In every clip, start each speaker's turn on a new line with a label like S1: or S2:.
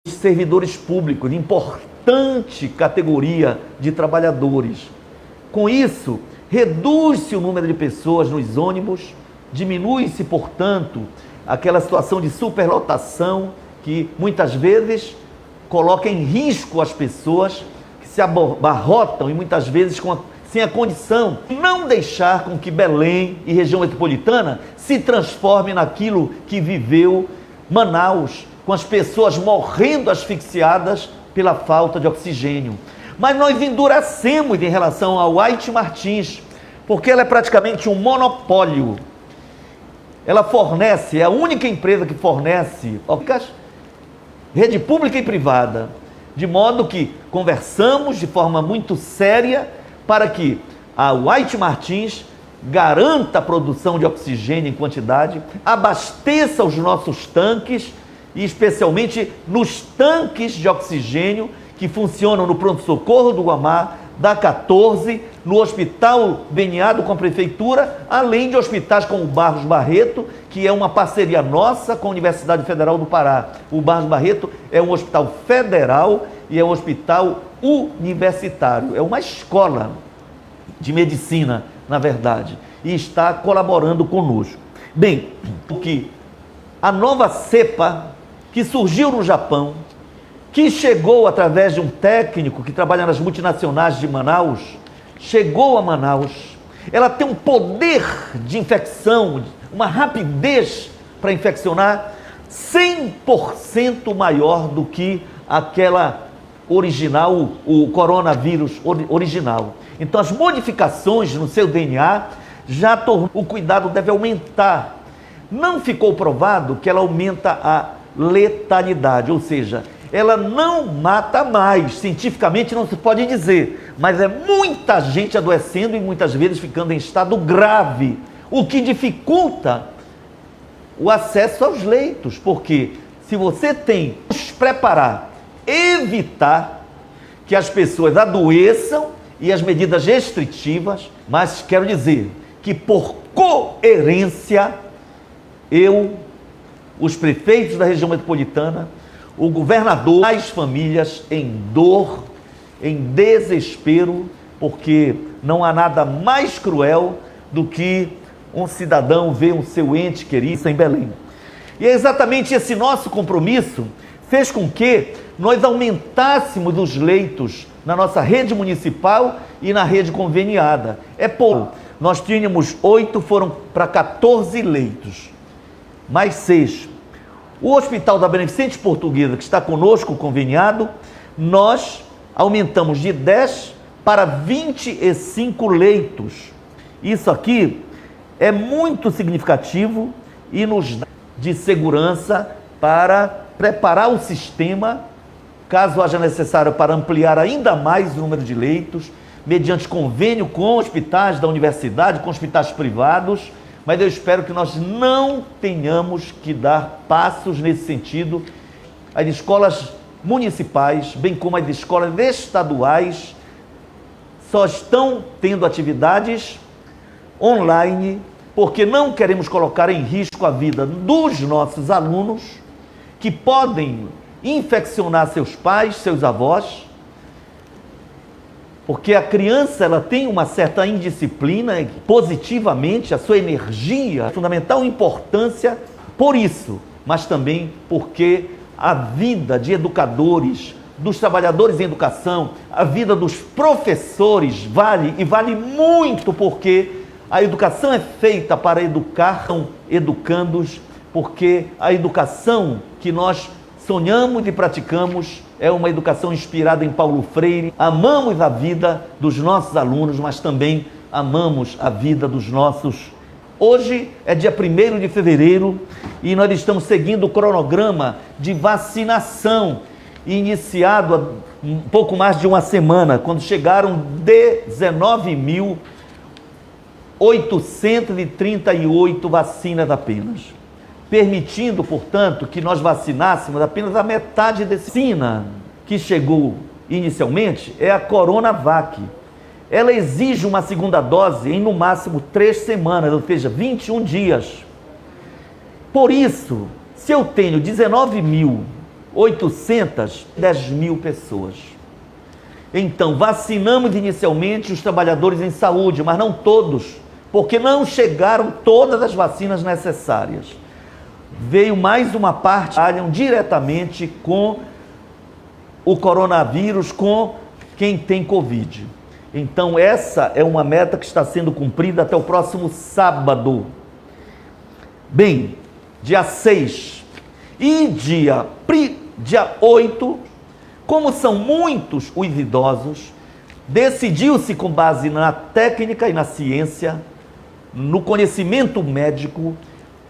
S1: servidores públicos, de importante categoria de trabalhadores. Com isso, reduz-se o número de pessoas nos ônibus, diminui-se, portanto, aquela situação de superlotação que muitas vezes coloca em risco as pessoas que se abarrotam e muitas vezes sem a condição de não deixar com que Belém e região metropolitana se transforme naquilo que viveu Manaus, com as pessoas morrendo asfixiadas pela falta de oxigênio. Mas nós endurecemos em relação ao White Martins, porque ela é praticamente um monopólio. Ela fornece, é a única empresa que fornece rede pública e privada, de modo que conversamos de forma muito séria para que a White Martins garanta a produção de oxigênio em quantidade, abasteça os nossos tanques, e especialmente nos tanques de oxigênio que funcionam no pronto-socorro do Guamá, da 14, no Hospital Beniado com a Prefeitura, além de hospitais como o Barros Barreto, que é uma parceria nossa com a Universidade Federal do Pará. O Barros Barreto é um hospital federal e é um hospital universitário, é uma escola de medicina, na verdade, e está colaborando conosco. Bem, porque a nova cepa que surgiu no Japão, que chegou através de um técnico que trabalha nas multinacionais de Manaus, chegou a Manaus, ela tem um poder de infecção, uma rapidez para infeccionar 100% maior do que aquela original, o coronavírus original. Então as modificações no seu DNA já tornou, o cuidado deve aumentar. Não ficou provado que ela aumenta a letalidade, ou seja, ela não mata mais, cientificamente não se pode dizer, mas é muita gente adoecendo e muitas vezes ficando em estado grave, o que dificulta o acesso aos leitos, porque se você tem que se preparar, evitar que as pessoas adoeçam e as medidas restritivas, mas quero dizer que por coerência, os prefeitos da região metropolitana, o governador, as famílias em dor, em desespero, porque não há nada mais cruel do que um cidadão ver o seu ente querido em Belém. E é exatamente esse nosso compromisso fez com que nós aumentássemos os leitos na nossa rede municipal e na rede conveniada. Nós tínhamos 8, foram para 14 leitos, mais 6. O Hospital da Beneficente Portuguesa, que está conosco conveniado, nós aumentamos de 10 para 25 leitos. Isso aqui é muito significativo e nos dá de segurança para preparar o sistema, caso haja necessário, para ampliar ainda mais o número de leitos, mediante convênio com hospitais da universidade, com hospitais privados, mas eu espero que nós não tenhamos que dar passos nesse sentido. As escolas municipais, bem como as escolas estaduais, só estão tendo atividades online, porque não queremos colocar em risco a vida dos nossos alunos, que podem infeccionar seus pais, seus avós, porque a criança ela tem uma certa indisciplina, positivamente, a sua energia, fundamental importância por isso, mas também porque a vida de educadores, dos trabalhadores em educação, a vida dos professores vale muito, porque a educação é feita para educar educandos, porque a educação que nós sonhamos e praticamos é uma educação inspirada em Paulo Freire. Amamos a vida dos nossos alunos, mas também amamos a vida dos nossos. Hoje é dia 1º de fevereiro e nós estamos seguindo o cronograma de vacinação, iniciado há um pouco mais de uma semana, quando chegaram 19.838 vacinas apenas, permitindo, portanto, que nós vacinássemos apenas a metade dessa vacina que chegou inicialmente, é a Coronavac. Ela exige uma segunda dose em no máximo 3 semanas, ou seja, 21 dias. Por isso, se eu tenho 19.000 10 mil pessoas. Então, vacinamos inicialmente os trabalhadores em saúde, mas não todos, porque não chegaram todas as vacinas necessárias. Veio mais uma parte que trabalham diretamente com o coronavírus, com quem tem Covid. Então, essa é uma meta que está sendo cumprida até o próximo sábado. Bem, dia 6 e dia 8, como são muitos os idosos, decidiu-se, com base na técnica e na ciência, no conhecimento médico,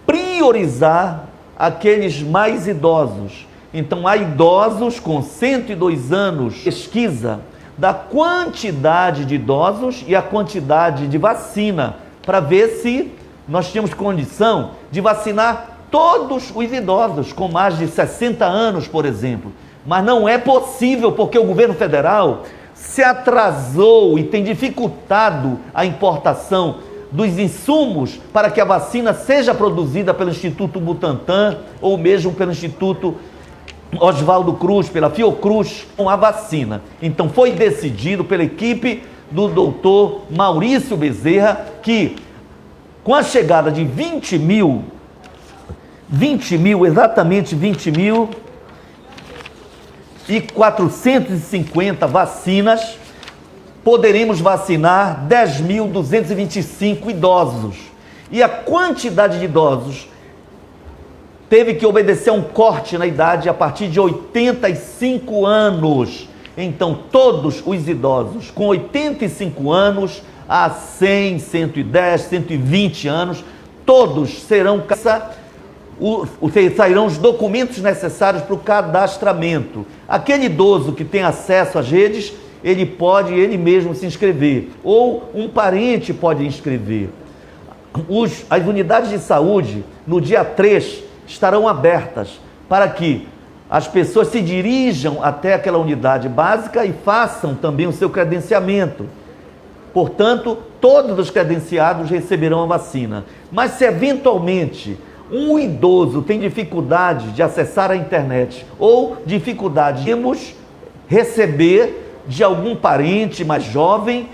S1: priorizar aqueles mais idosos. Então, há idosos com 102 anos, pesquisa da quantidade de idosos e a quantidade de vacina, para ver se nós tínhamos condição de vacinar todos os idosos com mais de 60 anos, por exemplo. Mas não é possível, porque o governo federal se atrasou e tem dificultado a importação dos insumos para que a vacina seja produzida pelo Instituto Butantan ou mesmo pelo Instituto Oswaldo Cruz, pela Fiocruz, com a vacina. Então foi decidido pela equipe do doutor Maurício Bezerra que, com a chegada de 20 mil, exatamente 20.450 vacinas, poderemos vacinar 10.225 idosos. E a quantidade de idosos teve que obedecer a um corte na idade a partir de 85 anos. Então, todos os idosos com 85 anos a 100, 110, 120 anos, todos sairão os documentos necessários para o cadastramento. Aquele idoso que tem acesso às redes, ele pode ele mesmo se inscrever, ou um parente pode inscrever. As unidades de saúde, no dia 3, estarão abertas para que as pessoas se dirijam até aquela unidade básica e façam também o seu credenciamento. Portanto, todos os credenciados receberão a vacina. Mas se eventualmente um idoso tem dificuldade de acessar a internet ou dificuldade de receber de algum parente mais jovem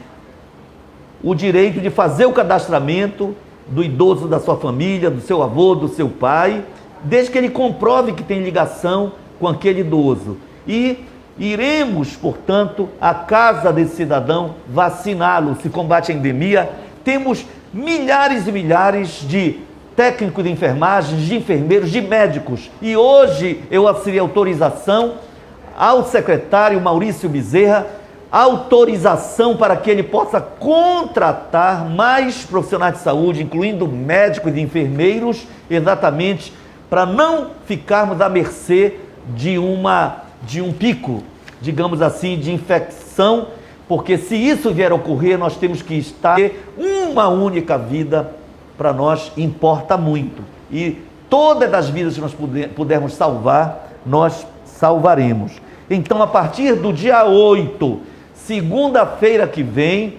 S1: o direito de fazer o cadastramento do idoso da sua família, do seu avô, do seu pai, desde que ele comprove que tem ligação com aquele idoso. E iremos, portanto, à casa desse cidadão vaciná-lo. Se combate a endemia, temos milhares e milhares de técnicos de enfermagem, de enfermeiros, de médicos. E hoje eu assinei autorização ao secretário Maurício Bezerra, autorização para que ele possa contratar mais profissionais de saúde, incluindo médicos e enfermeiros, exatamente para não ficarmos à mercê de um pico, digamos assim, de infecção, porque se isso vier a ocorrer, nós temos que estar uma única vida, para nós importa muito. E todas as vidas que nós pudermos salvar, nós salvaremos. Então, a partir do dia 8, segunda-feira que vem,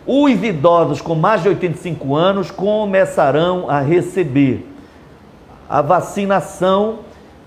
S1: os idosos com mais de 85 anos começarão a receber a vacinação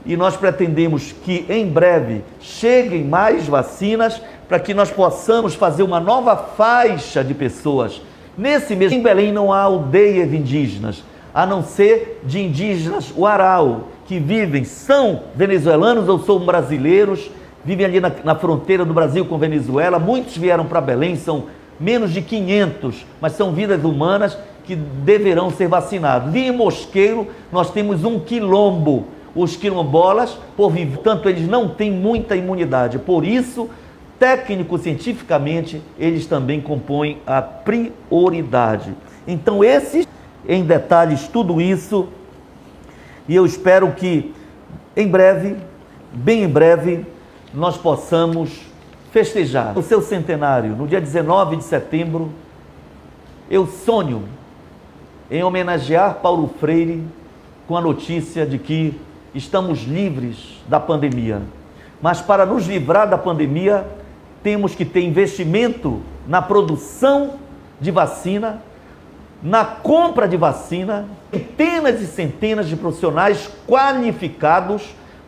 S1: e nós pretendemos que em breve cheguem mais vacinas para que nós possamos fazer uma nova faixa de pessoas. Nesse mês, em Belém não há aldeias indígenas, a não ser de indígenas Uarau, que vivem, são venezuelanos ou são brasileiros, vivem ali na fronteira do Brasil com Venezuela. Muitos vieram para Belém, são menos de 500, mas são vidas humanas que deverão ser vacinados. E em Mosqueiro nós temos um quilombo. Os quilombolas, portanto, eles não têm muita imunidade. Por isso, técnico-cientificamente, eles também compõem a prioridade. Então, em detalhes, tudo isso, e eu espero que em breve, bem em breve, nós possamos festejar o seu centenário. No dia 19 de setembro, eu sonho em homenagear Paulo Freire com a notícia de que estamos livres da pandemia. Mas para nos livrar da pandemia, temos que ter investimento na produção de vacina, na compra de vacina, centenas e centenas de profissionais qualificados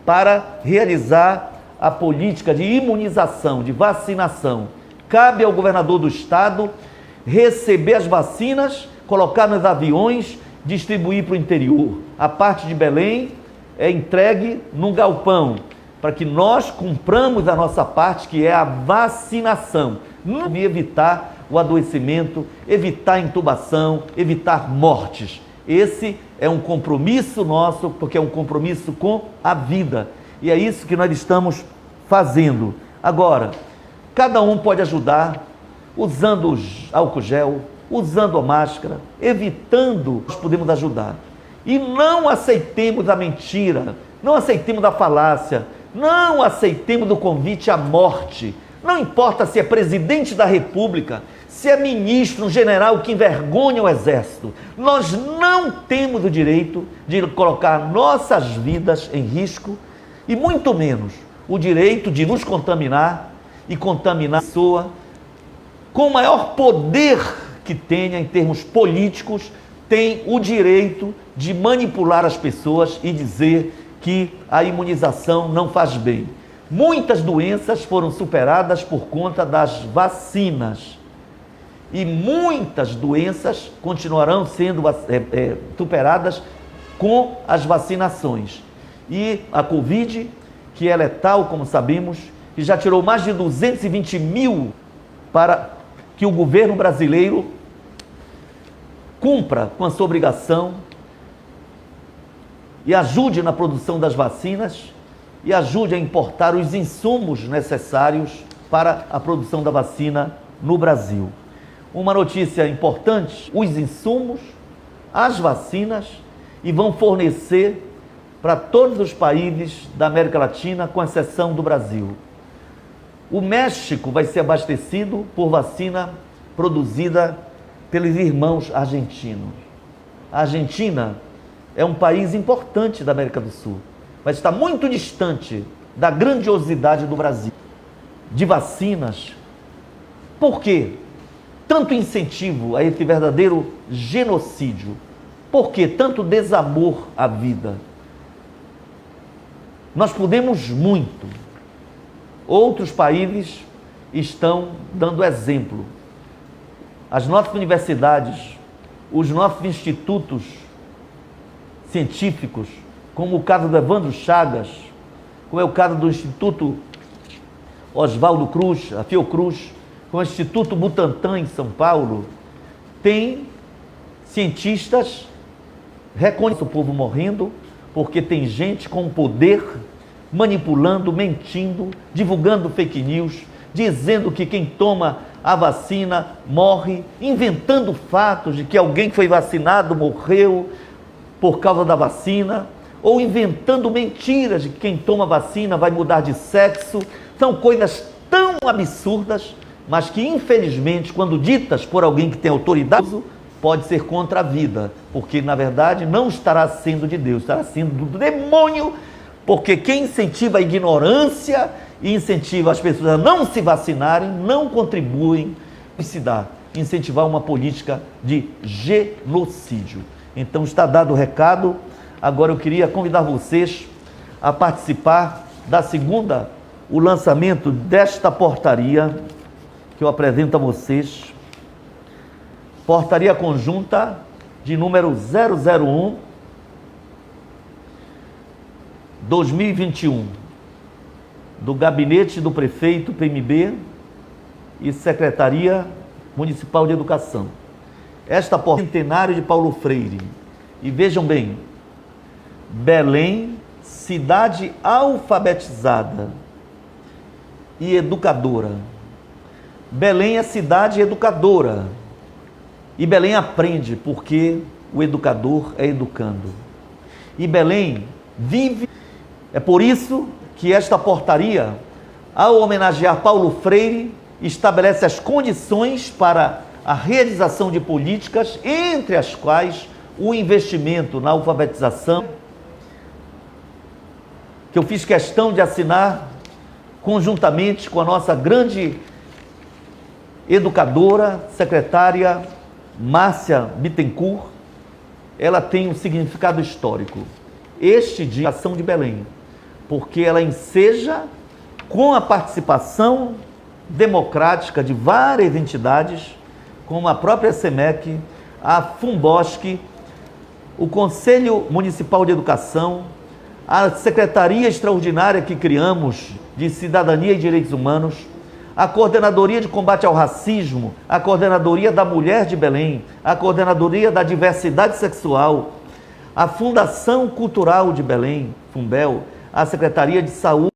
S1: para realizar a política de imunização, de vacinação. Cabe ao governador do estado receber as vacinas, colocar nos aviões, distribuir para o interior. A parte de Belém é entregue num galpão, para que nós cumpramos a nossa parte, que é a vacinação. Não evitar o adoecimento, evitar a intubação, evitar mortes. Esse é um compromisso nosso, porque é um compromisso com a vida. E é isso que nós estamos fazendo. Agora, cada um pode ajudar, usando álcool gel, usando a máscara, evitando, nós podemos ajudar. E não aceitemos a mentira, não aceitemos a falácia, não aceitemos o convite à morte. Não importa se é presidente da República, se é ministro, um general que envergonha o exército. Nós não temos o direito de colocar nossas vidas em risco e muito menos o direito de nos contaminar e contaminar a pessoa com o maior poder que tenha em termos políticos, tem o direito de manipular as pessoas e dizer que a imunização não faz bem. Muitas doenças foram superadas por conta das vacinas. E muitas doenças continuarão sendo superadas com as vacinações. E a Covid, que é letal, como sabemos, que já tirou mais de 220 mil para que o governo brasileiro cumpra com a sua obrigação e ajude na produção das vacinas e ajude a importar os insumos necessários para a produção da vacina no Brasil. Uma notícia importante: os insumos, as vacinas, e vão fornecer para todos os países da América Latina, com exceção do Brasil. O México vai ser abastecido por vacina produzida pelos irmãos argentinos. A Argentina é um país importante da América do Sul, mas está muito distante da grandiosidade do Brasil, de vacinas. Por quê? Tanto incentivo a esse verdadeiro genocídio? Por que tanto desamor à vida? Nós podemos muito. Outros países estão dando exemplo. As nossas universidades, os nossos institutos científicos, como o caso do Evandro Chagas, como é o caso do Instituto Oswaldo Cruz, a Fiocruz, com o Instituto Butantan em São Paulo, tem cientistas reconhecendo o povo morrendo, porque tem gente com poder manipulando, mentindo, divulgando fake news, dizendo que quem toma a vacina morre, inventando fatos de que alguém que foi vacinado morreu por causa da vacina, ou inventando mentiras de que quem toma vacina vai mudar de sexo. São coisas tão absurdas, mas que infelizmente, quando ditas por alguém que tem autoridade, pode ser contra a vida, porque na verdade não estará sendo de Deus, estará sendo do demônio, porque quem incentiva a ignorância e incentiva as pessoas a não se vacinarem, não contribuem para se dar, incentivar uma política de genocídio. Então está dado o recado. Agora eu queria convidar vocês a participar da segunda, o lançamento desta portaria que eu apresento a vocês. Portaria conjunta de número 001/2021, do Gabinete do Prefeito PMB e Secretaria Municipal de Educação. Esta portaria é centenário de Paulo Freire. E vejam bem, Belém, cidade alfabetizada e educadora. Belém é cidade educadora. E Belém aprende porque o educador é educando. E Belém vive. É por isso que esta portaria, ao homenagear Paulo Freire, estabelece as condições para a realização de políticas, entre as quais o investimento na alfabetização, que eu fiz questão de assinar conjuntamente com a nossa grande educadora, secretária Márcia Bittencourt. Ela tem um significado histórico. Este dia, a ação de Belém, porque ela enseja, com a participação democrática de várias entidades, como a própria SEMEC, a FUNBOSC, o Conselho Municipal de Educação, a Secretaria Extraordinária que criamos de Cidadania e Direitos Humanos, a Coordenadoria de Combate ao Racismo, a Coordenadoria da Mulher de Belém, a Coordenadoria da Diversidade Sexual, a Fundação Cultural de Belém, FUNBEL, a Secretaria de Saúde,